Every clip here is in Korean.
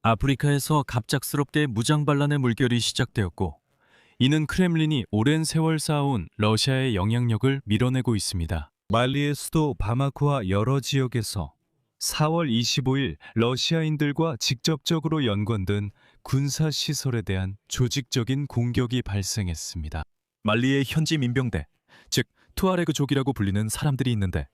아프리카에서 갑작스럽게 무장반란의 물결이 시작되었고, 이는 크렘린이 오랜 세월 쌓아온 러시아의 영향력을 밀어내고 있습니다. 말리의 수도 바마코와 여러 지역에서 4월 25일 러시아인들과 직접적으로 연관된 군사시설에 대한 조직적인 공격이 발생했습니다. 말리의 현지 민병대, 즉 투아레그족이라고 불리는 사람들이 있는데,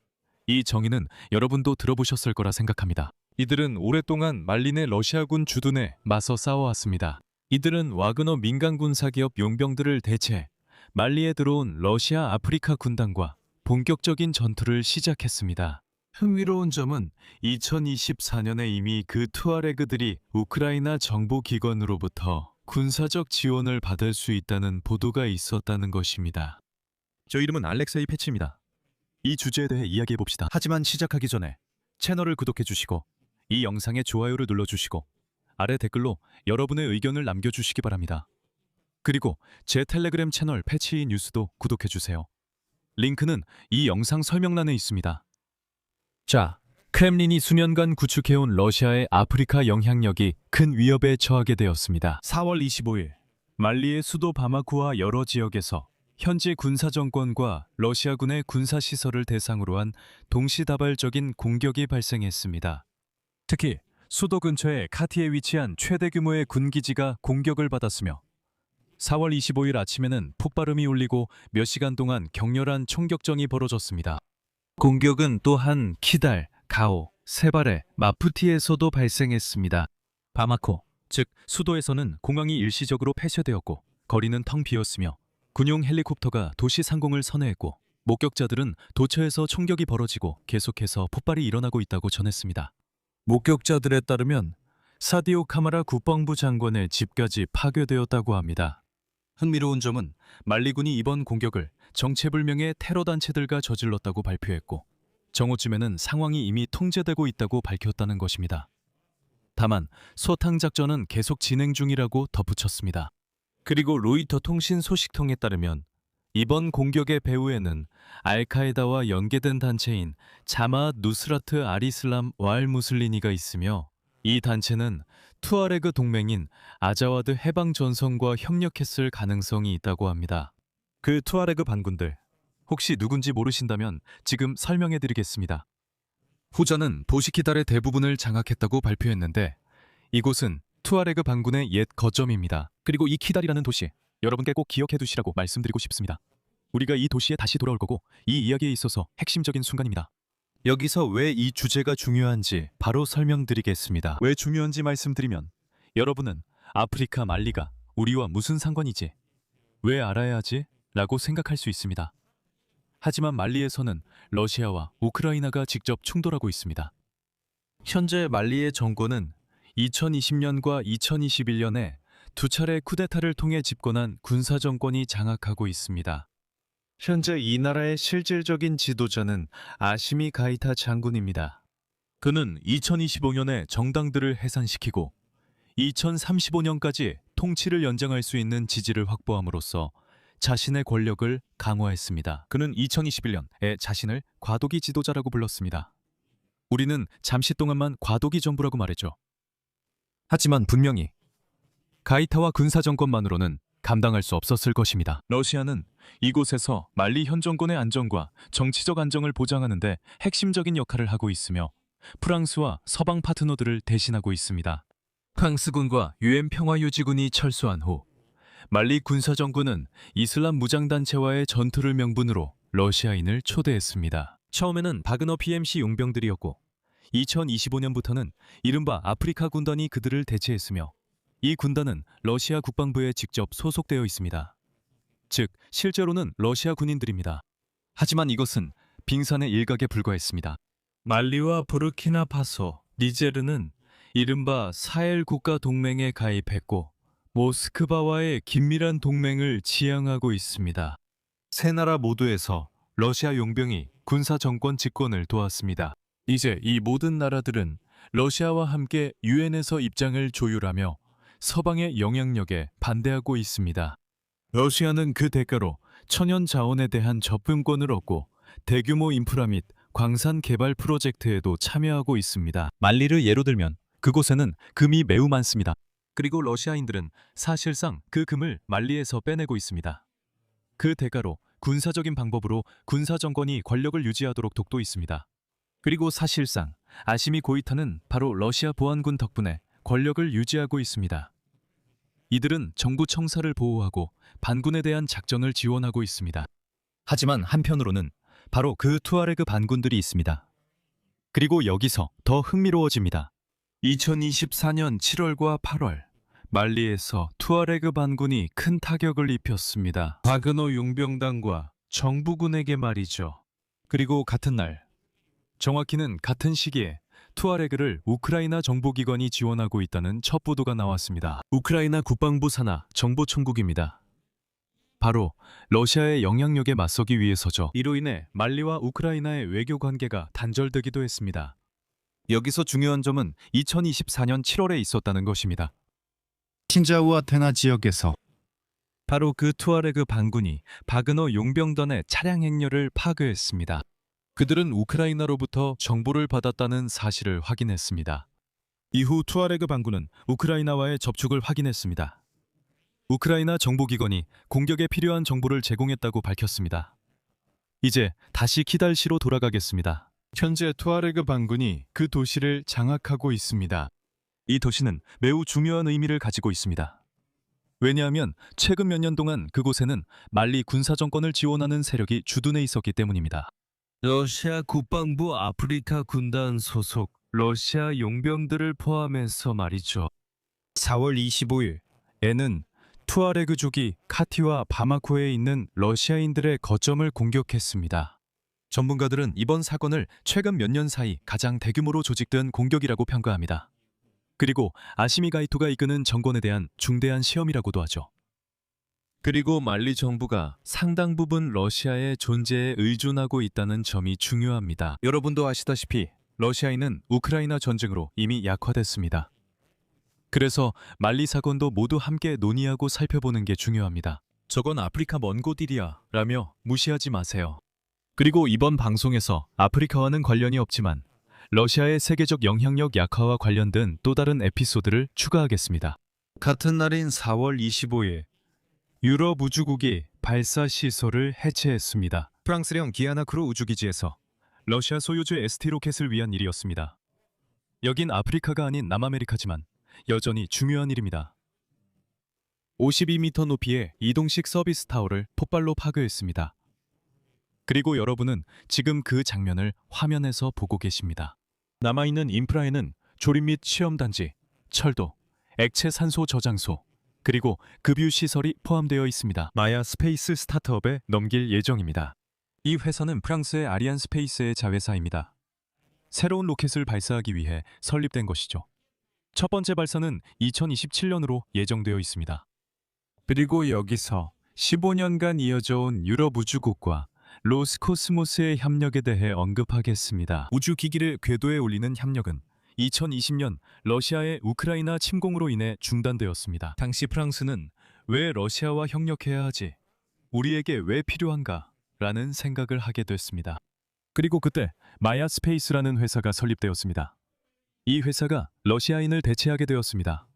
이 정의는 여러분도 들어보셨을 거라 생각합니다. 이들은 오랫동안 말리 내 러시아군 주둔에 맞서 싸워왔습니다. 이들은 와그너 민간군사기업 용병들을 대체해 말리에 들어온 러시아 아프리카 군단과 본격적인 전투를 시작했습니다. 흥미로운 점은 2024년에 이미 그 투아레그들이 우크라이나 정보기관으로부터 군사적 지원을 받을 수 있다는 보도가 있었다는 것입니다. 저 이름은 알렉세이 패치입니다. 이 주제에 대해 이야기해봅시다. 하지만 시작하기 전에 채널을 구독해주시고 이 영상에 좋아요를 눌러주시고 아래 댓글로 여러분의 의견을 남겨주시기 바랍니다. 그리고 제 텔레그램 채널 패치 뉴스도 구독해주세요. 링크는 이 영상 설명란에 있습니다. 자, 크렘린이 수년간 구축해온 러시아의 아프리카 영향력이 큰 위협에 처하게 되었습니다. 4월 25일, 말리의 수도 바마코와 여러 지역에서 현지 군사정권과 러시아군의 군사시설을 대상으로 한 동시다발적인 공격이 발생했습니다. 특히 수도 근처의 카티에 위치한 최대 규모의 군기지가 공격을 받았으며 4월 25일 아침에는 폭발음이 울리고 몇 시간 동안 격렬한 총격전이 벌어졌습니다. 공격은 또한 키달, 가오, 세발레, 마푸티에서도 발생했습니다. 바마코, 즉 수도에서는 공항이 일시적으로 폐쇄되었고 거리는 텅 비었으며 군용 헬리콥터가 도시 상공을 선회했고 목격자들은 도처에서 총격이 벌어지고 계속해서 폭발이 일어나고 있다고 전했습니다. 목격자들에 따르면 사디오 카마라 국방부 장관의 집까지 파괴되었다고 합니다. 흥미로운 점은 말리군이 이번 공격을 정체불명의 테러 단체들과 저질렀다고 발표했고 정오쯤에는 상황이 이미 통제되고 있다고 밝혔다는 것입니다. 다만 소탕 작전은 계속 진행 중이라고 덧붙였습니다. 그리고 로이터 통신 소식통에 따르면 이번 공격의 배후에는 알카에다와 연계된 단체인 자마앗 누스라트 알이슬람 왈 무슬리니가 있으며 이 단체는 투아레그 동맹인 아자와드 해방 전선과 협력했을 가능성이 있다고 합니다. 그 투아레그 반군들, 혹시 누군지 모르신다면 지금 설명해드리겠습니다. 후자는 보시키달의 대부분을 장악했다고 발표했는데 이곳은 투아레그 반군의 옛 거점입니다. 그리고 이 키달이라는 도시, 여러분께 꼭 기억해두시라고 말씀드리고 싶습니다. 우리가 이 도시에 다시 돌아올 거고 이 이야기에 있어서 핵심적인 순간입니다. 여기서 왜 이 주제가 중요한지 바로 설명드리겠습니다. 왜 중요한지 말씀드리면 여러분은 아프리카 말리가 우리와 무슨 상관이지? 왜 알아야 하지? 라고 생각할 수 있습니다. 하지만 말리에서는 러시아와 우크라이나가 직접 충돌하고 있습니다. 현재 말리의 정권은 2020년과 2021년에 두 차례 쿠데타를 통해 집권한 군사정권이 장악하고 있습니다. 현재 이 나라의 실질적인 지도자는 아시미 가이타 장군입니다. 그는 2025년에 정당들을 해산시키고 2035년까지 통치를 연장할 수 있는 지지를 확보함으로써 자신의 권력을 강화했습니다. 그는 2021년에 자신을 과도기 지도자라고 불렀습니다. 우리는 잠시 동안만 과도기 정부라고 말했죠. 하지만 분명히 가이타와 군사정권만으로는 감당할 수 없었을 것입니다. 러시아는 이곳에서 말리 현 정권의 안정과 정치적 안정을 보장하는 데 핵심적인 역할을 하고 있으며 프랑스와 서방 파트너들을 대신하고 있습니다. 프랑스군과 유엔 평화유지군이 철수한 후 말리 군사정권은 이슬람 무장단체와의 전투를 명분으로 러시아인을 초대했습니다. 처음에는 바그너 PMC 용병들이었고 2025년부터는 이른바 아프리카 군단이 그들을 대체했으며 이 군단은 러시아 국방부에 직접 소속되어 있습니다. 즉, 실제로는 러시아 군인들입니다. 하지만 이것은 빙산의 일각에 불과했습니다. 말리와 부르키나파소, 니제르는 이른바 사헬 국가 동맹에 가입했고 모스크바와의 긴밀한 동맹을 지향하고 있습니다. 세 나라 모두에서 러시아 용병이 군사 정권 집권을 도왔습니다. 이제 이 모든 나라들은 러시아와 함께 유엔에서 입장을 조율하며 서방의 영향력에 반대하고 있습니다. 러시아는 그 대가로 천연 자원에 대한 접근권을 얻고 대규모 인프라 및 광산 개발 프로젝트에도 참여하고 있습니다. 말리를 예로 들면 그곳에는 금이 매우 많습니다. 그리고 러시아인들은 사실상 그 금을 말리에서 빼내고 있습니다. 그 대가로 군사적인 방법으로 군사 정권이 권력을 유지하도록 돕고 있습니다. 그리고 사실상 아시미 고이타는 바로 러시아 보안군 덕분에 권력을 유지하고 있습니다. 이들은 정부 청사를 보호하고 반군에 대한 작전을 지원하고 있습니다. 하지만 한편으로는 바로 그 투아레그 반군들이 있습니다. 그리고 여기서 더 흥미로워집니다. 2024년 7월과 8월 말리에서 투아레그 반군이 큰 타격을 입혔습니다. 바그너 용병단과 정부군에게 말이죠. 그리고 같은 날, 정확히는 같은 시기에 투아레그를 우크라이나 정보기관이 지원하고 있다는 첫 보도가 나왔습니다. 우크라이나 국방부 산하 정보총국입니다. 바로 러시아의 영향력에 맞서기 위해서죠. 이로 인해 말리와 우크라이나의 외교 관계가 단절되기도 했습니다. 여기서 중요한 점은 2024년 7월에 있었다는 것입니다. 신자우와 테나 지역에서 바로 그 투아레그 반군이 바그너 용병단의 차량 행렬을 파괴했습니다. 그들은 우크라이나로부터 정보를 받았다는 사실을 확인했습니다. 이후 투아레그 반군은 우크라이나와의 접촉을 확인했습니다. 우크라이나 정보기관이 공격에 필요한 정보를 제공했다고 밝혔습니다. 이제 다시 키달시로 돌아가겠습니다. 현재 투아레그 반군이 그 도시를 장악하고 있습니다. 이 도시는 매우 중요한 의미를 가지고 있습니다. 왜냐하면 최근 몇 년 동안 그곳에는 말리 군사정권을 지원하는 세력이 주둔해 있었기 때문입니다. 러시아 국방부 아프리카 군단 소속 러시아 용병들을 포함해서 말이죠. 4월 25일 에는 투아레그족이 카티와 바마코에 있는 러시아인들의 거점을 공격했습니다. 전문가들은 이번 사건을 최근 몇 년 사이 가장 대규모로 조직된 공격이라고 평가합니다. 그리고 아시미 가이토가 이끄는 정권에 대한 중대한 시험이라고도 하죠. 그리고 말리 정부가 상당 부분 러시아의 존재에 의존하고 있다는 점이 중요합니다. 여러분도 아시다시피 러시아인은 우크라이나 전쟁으로 이미 약화됐습니다. 그래서 말리 사건도 모두 함께 논의하고 살펴보는 게 중요합니다. 저건 아프리카 먼 곳일이야 라며 무시하지 마세요. 그리고 이번 방송에서 아프리카와는 관련이 없지만 러시아의 세계적 영향력 약화와 관련된 또 다른 에피소드를 추가하겠습니다. 같은 날인 4월 25일 유럽 우주국이 발사 시설을 해체했습니다. 프랑스령 기아나크로 우주기지에서 러시아 소유주 ST 로켓을 위한 일이었습니다. 여긴 아프리카가 아닌 남아메리카지만 여전히 중요한 일입니다. 52m 높이의 이동식 서비스 타워를 폭발로 파괴했습니다. 그리고 여러분은 지금 그 장면을 화면에서 보고 계십니다. 남아있는 인프라에는 조립 및 시험단지, 철도, 액체 산소 저장소, 그리고 급유 시설이 포함되어 있습니다. 마야 스페이스 스타트업에 넘길 예정입니다. 이 회사는 프랑스의 아리안 스페이스의 자회사입니다. 새로운 로켓을 발사하기 위해 설립된 것이죠. 첫 번째 발사는 2027년으로 예정되어 있습니다. 그리고 여기서 15년간 이어져 온 유럽 우주국과 로스코스모스의 협력에 대해 언급하겠습니다. 우주기기를 궤도에 올리는 협력은 2020년 러시아의 우크라이나 침공으로 인해 중단되었습니다. 당시 프랑스는 왜 러시아와 협력해야 하지? 우리에게 왜 필요한가? 라는 생각을 하게 됐습니다. 그리고 그때 마야 스페이스라는 회사가 설립되었습니다. 이 회사가 러시아인을 대체하게 되었습니다.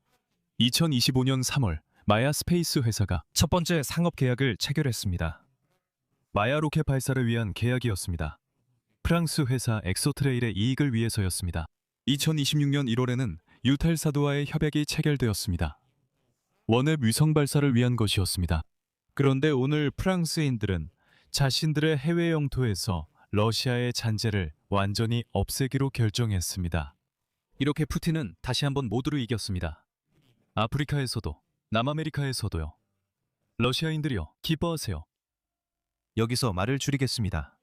2025년 3월 마야 스페이스 회사가 첫 번째 상업 계약을 체결했습니다. 마야 로켓 발사를 위한 계약이었습니다. 프랑스 회사 엑소트레일의 이익을 위해서였습니다. 2026년 1월에는 유탈사도와의 협약이 체결되었습니다. 원앱 위성 발사를 위한 것이었습니다. 그런데 오늘 프랑스인들은 자신들의 해외 영토에서 러시아의 잔재를 완전히 없애기로 결정했습니다. 이렇게 푸틴은 다시 한번 모두를 이겼습니다. 아프리카에서도 남아메리카에서도요. 러시아인들이여 기뻐하세요. 여기서 말을 줄이겠습니다.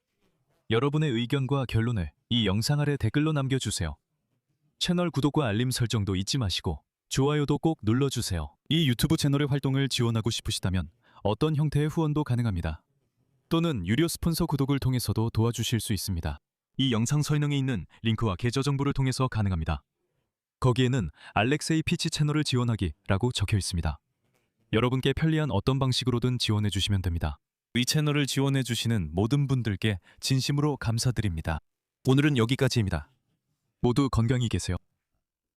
여러분의 의견과 결론을 이 영상 아래 댓글로 남겨주세요. 채널 구독과 알림 설정도 잊지 마시고 좋아요도 꼭 눌러주세요. 이 유튜브 채널의 활동을 지원하고 싶으시다면 어떤 형태의 후원도 가능합니다. 또는 유료 스폰서 구독을 통해서도 도와주실 수 있습니다. 이 영상 설명에 있는 링크와 계좌 정보를 통해서 가능합니다. 거기에는 알렉세이 피치 채널을 지원하기 라고 적혀 있습니다. 여러분께 편리한 어떤 방식으로든 지원해 주시면 됩니다. 이 채널을 지원해 주시는 모든 분들께 진심으로 감사드립니다. 오늘은 여기까지입니다. 모두 건강히 계세요.